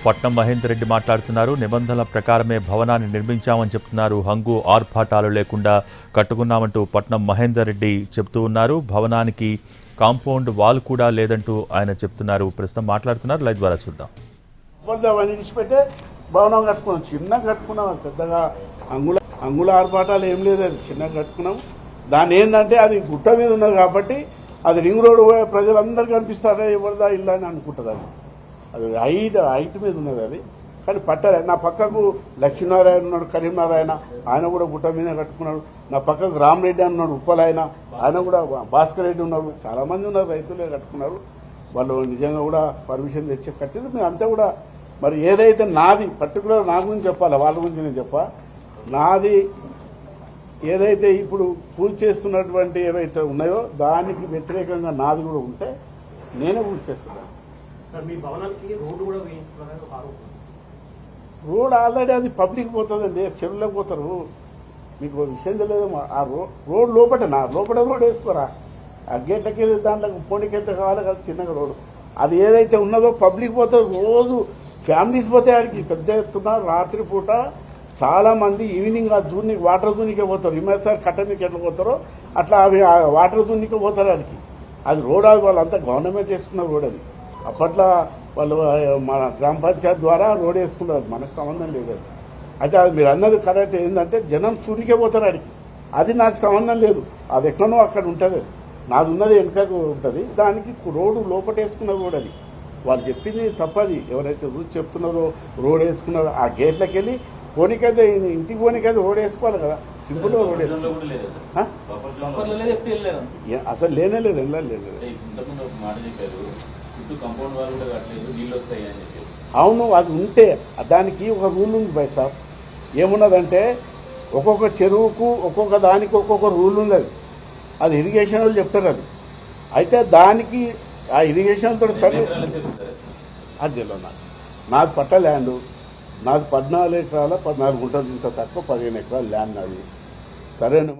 పట్నం మహేందర్ రెడ్డి మాట్లాడుతున్నారు. నిబంధనల ప్రకారమే భవనాన్ని నిర్మించామని చెప్తున్నారు. హంగు ఆర్భాటాలు లేకుండా కట్టుకున్నామంటూ పట్నం మహేందర్ రెడ్డి చెప్తూ ఉన్నారు. భవనానికి కాంపౌండ్ వాల్ కూడా లేదంటూ ఆయన చెప్తున్నారు. ప్రస్తుతం మాట్లాడుతున్నారు. లైవ్ ద్వారా చూద్దాం. భవనం కట్టుకున్నాం, చిన్నగా కట్టుకున్నాం, పెద్దగా అంగుళ ఆర్భాటాలు ఏం లేదు, అది చిన్నగా కట్టుకున్నాం. దాని ఏంటంటే అది గుట్ట మీద ఉన్నది కాబట్టి అది రింగ్ రోడ్ పోయే ప్రజలందరికీ కనిపిస్తారా ఎవరిదా ఇల్లు అని అనుకుంటుంది. అది హైట్ మీద ఉన్నది అది, కానీ పట్టలే. నా పక్కకు లక్ష్మీనారాయణ ఉన్నాడు, కరీంనారాయణ, ఆయన కూడా గుట్ట మీదే కట్టుకున్నాడు. నా పక్కకు రామరెడ్డి ఉన్నాడు, ఉప్పలైన, ఆయన కూడా భాస్కర్ రెడ్డి ఉన్నాడు. చాలా మంది ఉన్నారు, రైతులే కట్టుకున్నారు. వాళ్ళు నిజంగా కూడా పర్మిషన్ తెచ్చి కట్టింది. మేము అంతా కూడా మరి ఏదైతే నాది పర్టికులర్ నా గురించి చెప్పాలి, వాళ్ళ గురించి నేను చెప్పా. నాది ఏదైతే ఇప్పుడు పూజ చేస్తున్నటువంటి ఏవైతే ఉన్నాయో దానికి వ్యతిరేకంగా నాది కూడా ఉంటే నేనే పూజ చేస్తున్నాను. రోడ్ ఆల్రెడీ అది పబ్లిక్ పోతుందండి, చెరువులోకి పోతారు. మీకు విషయం తెలియదు. ఆ రోడ్ లోపల రోడ్ వేసుకోరా, ఆ గేట్లకి దాంట్లో పోనీకెళ్తే కావాలి కదా చిన్నగా రోడ్డు. అది ఏదైతే ఉన్నదో పబ్లిక్ పోతుంది. రోజు ఫ్యామిలీస్ పోతే ఆడికి పెద్ద ఎత్తున రాత్రిపూట చాలా మంది ఈవినింగ్ ఆ జూన్కి వాటర్ జూన్కే పోతారు. హిమాయసారి కట్టనికి ఎట్లా పోతారో అట్లా అవి వాటర్ జూన్కే పోతారు. ఆడికి అది రోడ్, అది వాళ్ళంతా గవర్నమెంట్ వేసుకున్న రోడ్. అది అప్పట్లో వాళ్ళు మన గ్రామ పంచాయత్ ద్వారా రోడ్ వేసుకున్నారు, మనకు సంబంధం లేదు. అయితే అది మీరు అన్నది కరెక్ట్. ఏంటంటే జనం చూడికే పోతారు ఆడికి, అది నాకు సంబంధం లేదు. అది ఎక్కడనో అక్కడ ఉంటుంది, నాది ఉన్నది వెనుకకు ఉంటుంది. దానికి రోడ్డు లోపల వేసుకున్న రోడ్ అది. వాళ్ళు చెప్పింది తప్పది. ఎవరైతే రూల్స్ చెప్తున్నారో రోడ్ వేసుకున్నారో ఆ గేట్లకి వెళ్ళి పోనీకైతే ఇంటికి పోనీకైతే రోడ్ వేసుకోవాలి కదా, సింపుల్ గా రోడ్ వేసుకోవాలి. అసలు లేనే లేదు, వెళ్ళలేదు. అవును, అది ఉంటే దానికి ఒక రూల్ ఉంది బై సార్. ఏమున్నదంటే ఒక్కొక్క చెరువుకు ఒక్కొక్క దానికి ఒక్కొక్క రూల్ ఉంది. అది ఇరిగేషన్ వాళ్ళు చెప్తారు. అది అయితే దానికి ఆ ఇరిగేషన్ తోటి సరే అది తెలియదు. నాది పట్ట ల్యాండ్, నాది 14 ఎకరాల 14 గుంటలు, ఇంత తక్కువ 15 ఎకరాల ల్యాండ్ నాది. సరేనా?